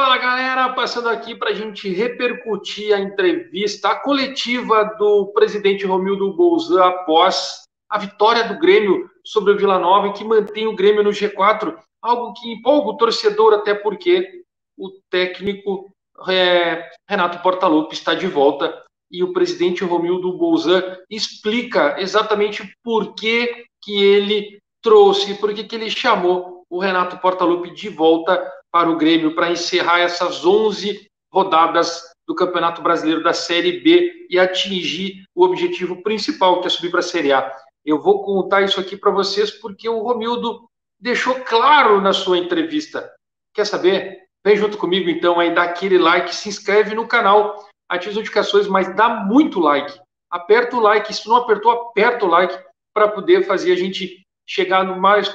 Fala galera, passando aqui para a gente repercutir a entrevista, a coletiva do presidente Romildo Bolzan após a vitória do Grêmio sobre o Vila Nova e que mantém o Grêmio no G4, algo que empolga o torcedor, até porque o técnico Renato Portaluppi está de volta e o presidente Romildo Bolzan explica exatamente por que ele trouxe, por que ele chamou o Renato Portaluppi de volta para o Grêmio para encerrar essas 11 rodadas do Campeonato Brasileiro da Série B e atingir o objetivo principal, que é subir para a Série A. Eu vou contar isso aqui para vocês porque o Romildo deixou claro na sua entrevista. Quer saber? Vem junto comigo então aí, dá aquele like, se inscreve no canal, ativa as notificações, mas dá muito like. Aperta o like, se não apertou, aperta o like para poder fazer a gente chegar no mais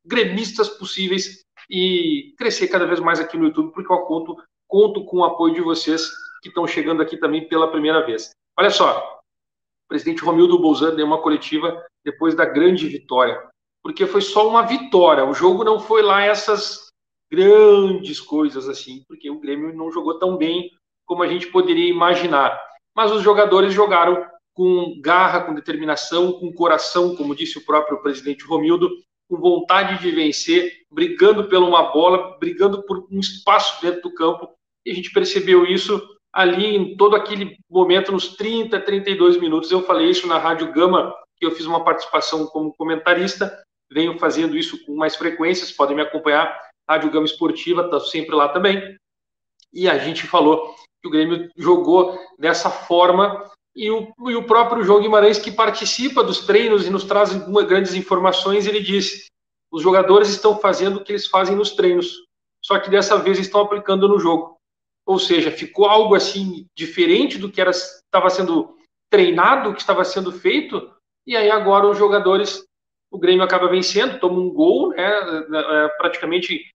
gremistas possíveis e crescer cada vez mais aqui no YouTube, porque eu conto com o apoio de vocês que estão chegando aqui também pela primeira vez. Olha só, o presidente Romildo Bolzan deu uma coletiva depois da grande vitória, porque foi só uma vitória, o jogo não foi lá essas grandes coisas assim, porque o Grêmio não jogou tão bem como a gente poderia imaginar, mas os jogadores jogaram com garra, com determinação, com coração, como disse o próprio presidente Romildo, com vontade de vencer, brigando por uma bola, brigando por um espaço dentro do campo. E a gente percebeu isso ali em todo aquele momento, nos 30, 32 minutos. Eu falei isso na Rádio Gama, que eu fiz uma participação como comentarista, venho fazendo isso com mais frequências, podem me acompanhar, Rádio Gama Esportiva, está sempre lá também. E a gente falou que o Grêmio jogou dessa forma e o próprio João Guimarães, que participa dos treinos e nos traz grandes informações, ele disse: os jogadores estão fazendo o que eles fazem nos treinos, só que dessa vez estão aplicando no jogo. Ou seja, ficou algo assim diferente do que estava sendo treinado, que estava sendo feito, e aí agora os jogadores, o Grêmio acaba vencendo, toma um gol, praticamente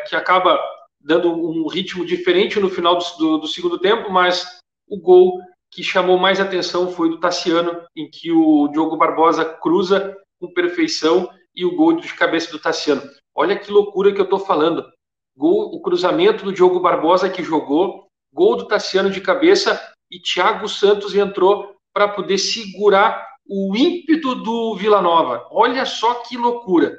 que acaba dando um ritmo diferente no final do segundo tempo, mas o gol que chamou mais atenção foi do Tassiano, em que o Diogo Barbosa cruza com perfeição e o gol de cabeça do Tassiano. Olha que loucura que eu estou falando. Gol, o cruzamento do Diogo Barbosa que jogou, gol do Tassiano de cabeça e Thiago Santos entrou para poder segurar o ímpeto do Vila Nova. Olha só que loucura.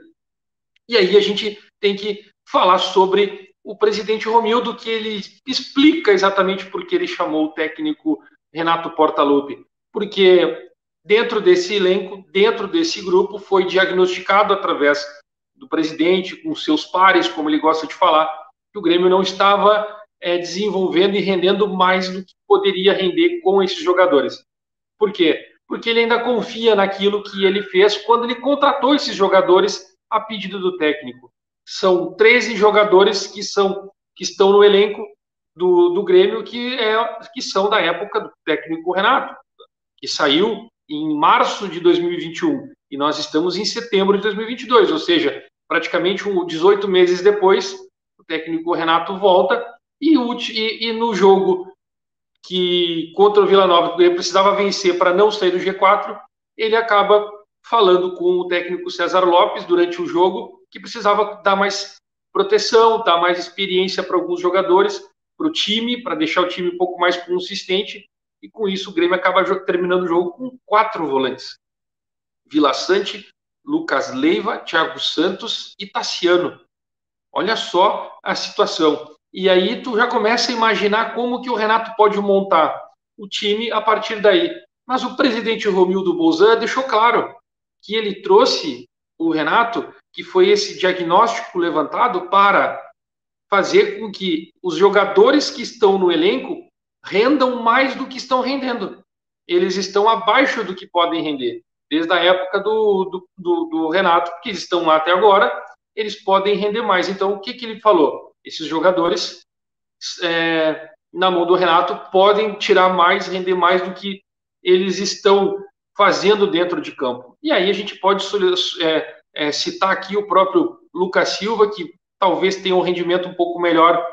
E aí a gente tem que falar sobre o presidente Romildo, que ele explica exatamente por que ele chamou o técnico Renato Portaluppi, porque dentro desse elenco, dentro desse grupo, foi diagnosticado através do presidente, com seus pares, como ele gosta de falar, que o Grêmio não estava desenvolvendo e rendendo mais do que poderia render com esses jogadores. Por quê? Porque ele ainda confia naquilo que ele fez quando ele contratou esses jogadores a pedido do técnico. São 13 jogadores que estão no elenco do Grêmio, que são da época do técnico Renato, que saiu em março de 2021 e nós estamos em setembro de 2022, ou seja, praticamente 18 meses depois, o técnico Renato volta e no jogo que contra o Vila Nova ele precisava vencer para não sair do G4, ele acaba falando com o técnico César Lopes durante o jogo que precisava dar mais proteção, dar mais experiência para alguns jogadores, para o time, para deixar o time um pouco mais consistente, e com isso o Grêmio acaba terminando o jogo com 4 volantes. Vila Sante, Lucas Leiva, Thiago Santos e Tassiano. Olha só a situação. E aí tu já começa a imaginar como que o Renato pode montar o time a partir daí. Mas o presidente Romildo Bolzan deixou claro que ele trouxe o Renato, que foi esse diagnóstico levantado para fazer com que os jogadores que estão no elenco rendam mais do que estão rendendo. Eles estão abaixo do que podem render. Desde a época do Renato, que eles estão lá até agora, eles podem render mais. Então, o que ele falou? Esses jogadores, na mão do Renato, podem tirar mais, render mais do que eles estão fazendo dentro de campo. E aí a gente pode citar aqui o próprio Lucas Silva, que talvez tenha um rendimento um pouco melhor,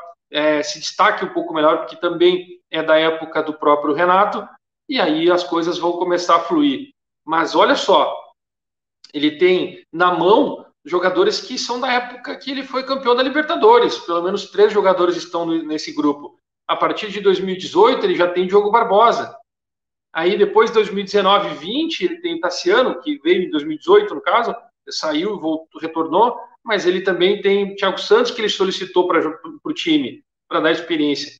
se destaque um pouco melhor, porque também é da época do próprio Renato, e aí as coisas vão começar a fluir. Mas olha só, ele tem na mão jogadores que são da época que ele foi campeão da Libertadores. Pelo menos 3 jogadores estão nesse grupo. A partir de 2018, ele já tem Diogo Barbosa. Aí, depois de 2019 e 20, ele tem o Tassiano, que veio em 2018, no caso, saiu, voltou, retornou, mas ele também tem o Thiago Santos, que ele solicitou para o time, para dar experiência.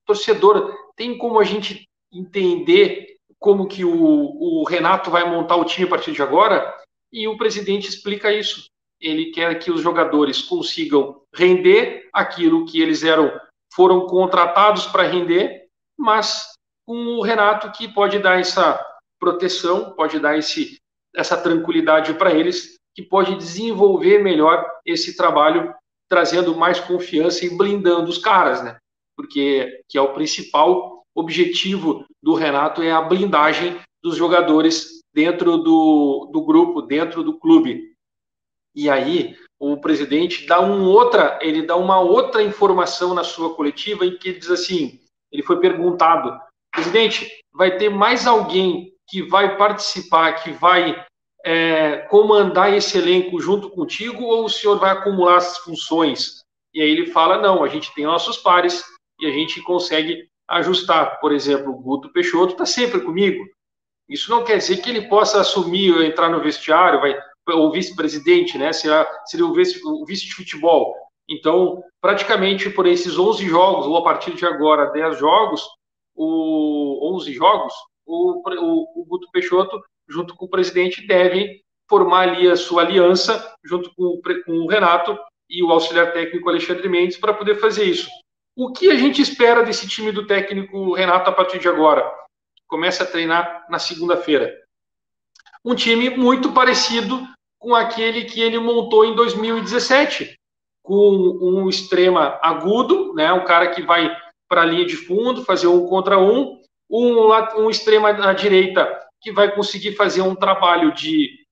Torcedor, tem como a gente entender como que o Renato vai montar o time a partir de agora? E o presidente explica isso. Ele quer que os jogadores consigam render aquilo que eles foram contratados para render, mas com o Renato que pode dar essa proteção, pode dar essa tranquilidade para eles, que pode desenvolver melhor esse trabalho, trazendo mais confiança e blindando os caras, né? Porque que é o principal objetivo do Renato, é a blindagem dos jogadores dentro do grupo, dentro do clube. E aí o presidente ele dá uma outra informação na sua coletiva, em que ele diz assim, ele foi perguntado: presidente, vai ter mais alguém que vai participar, que vai comandar esse elenco junto contigo, ou o senhor vai acumular as funções? E aí ele fala: não, a gente tem nossos pares e a gente consegue ajustar. Por exemplo, o Guto Peixoto está sempre comigo. Isso não quer dizer que ele possa assumir, entrar no vestiário, o vice-presidente, né? Seria o vice de futebol. Então, praticamente por esses 11 jogos, ou a partir de agora 10 jogos, 11 jogos, o Guto Peixoto, junto com o presidente, devem formar ali a sua aliança, junto com o Renato e o auxiliar técnico Alexandre Mendes, para poder fazer isso. O que a gente espera desse time do técnico Renato a partir de agora? Começa a treinar na segunda-feira. Um time muito parecido com aquele que ele montou em 2017, com um extrema agudo, né, um cara que vai para a linha de fundo, fazer 1 contra 1, um extrema à direita que vai conseguir fazer um trabalho de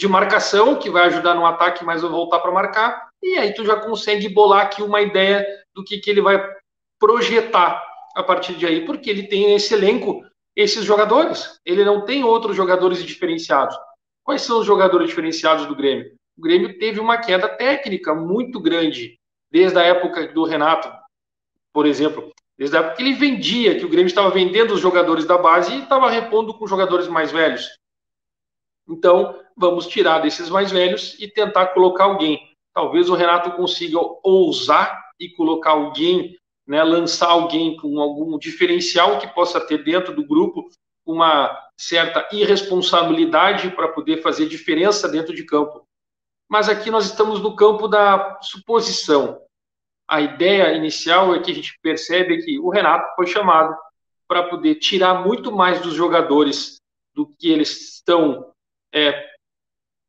marcação, que vai ajudar no ataque, mas vai voltar para marcar, e aí tu já consegue bolar aqui uma ideia do que ele vai projetar a partir de aí, porque ele tem esse elenco, esses jogadores. Ele não tem outros jogadores diferenciados. Quais são os jogadores diferenciados do Grêmio? O Grêmio teve uma queda técnica muito grande, desde a época do Renato, por exemplo, desde a época que ele vendia, que o Grêmio estava vendendo os jogadores da base e estava repondo com jogadores mais velhos. Então, vamos tirar desses mais velhos e tentar colocar alguém. Talvez o Renato consiga ousar e colocar alguém, né, lançar alguém com algum diferencial que possa ter dentro do grupo, uma certa irresponsabilidade para poder fazer diferença dentro de campo. Mas aqui nós estamos no campo da suposição. A ideia inicial é que a gente percebe que o Renato foi chamado para poder tirar muito mais dos jogadores do que eles estão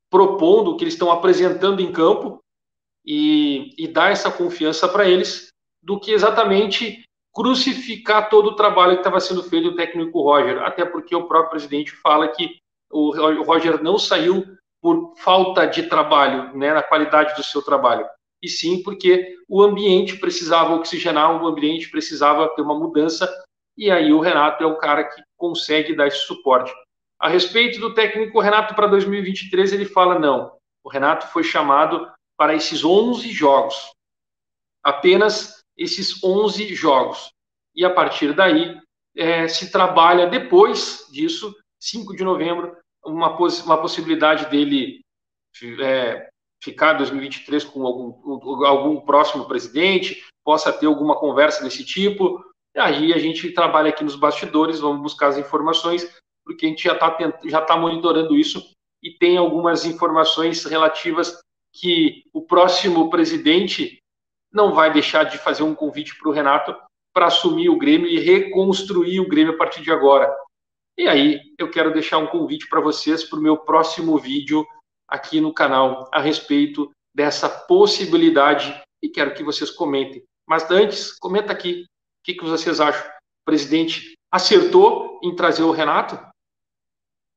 propondo, o que eles estão apresentando em campo, e dar essa confiança para eles, do que exatamente crucificar todo o trabalho que estava sendo feito do técnico Roger, até porque o próprio presidente fala que o Roger não saiu por falta de trabalho, né, na qualidade do seu trabalho, e sim porque o ambiente precisava oxigenar, o ambiente precisava ter uma mudança, e aí o Renato é o cara que consegue dar esse suporte. A respeito do técnico Renato para 2023, ele fala: não, o Renato foi chamado para esses 11 jogos, apenas esses 11 jogos, e a partir daí se trabalha depois disso, 5 de novembro, uma possibilidade dele ficar em 2023 com algum próximo presidente, possa ter alguma conversa desse tipo. E aí a gente trabalha aqui nos bastidores, vamos buscar as informações, porque a gente já tá monitorando isso, e tem algumas informações relativas que o próximo presidente não vai deixar de fazer um convite para o Renato para assumir o Grêmio e reconstruir o Grêmio a partir de agora. E aí eu quero deixar um convite para vocês para o meu próximo vídeo aqui no canal a respeito dessa possibilidade, e quero que vocês comentem. Mas antes, comenta aqui o que vocês acham. O presidente acertou em trazer o Renato?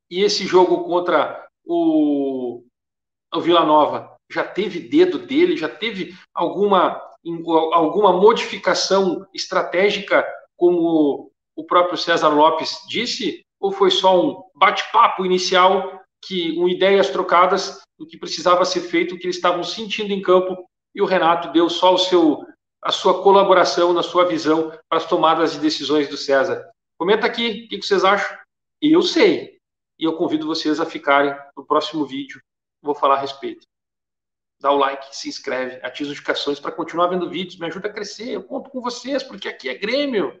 E esse jogo contra o Vila Nova já teve dedo dele? Já teve alguma modificação estratégica, como o próprio César Lopes disse? Ou foi só um bate-papo inicial ideias trocadas do que precisava ser feito, o que eles estavam sentindo em campo, e o Renato deu só a sua colaboração na sua visão para as tomadas de decisões do César. Comenta aqui o que vocês acham. Eu sei, e eu convido vocês a ficarem no próximo vídeo. Vou falar a respeito. Dá o like, se inscreve, ativa as notificações para continuar vendo vídeos, me ajuda a crescer. Eu conto com vocês, porque aqui é Grêmio.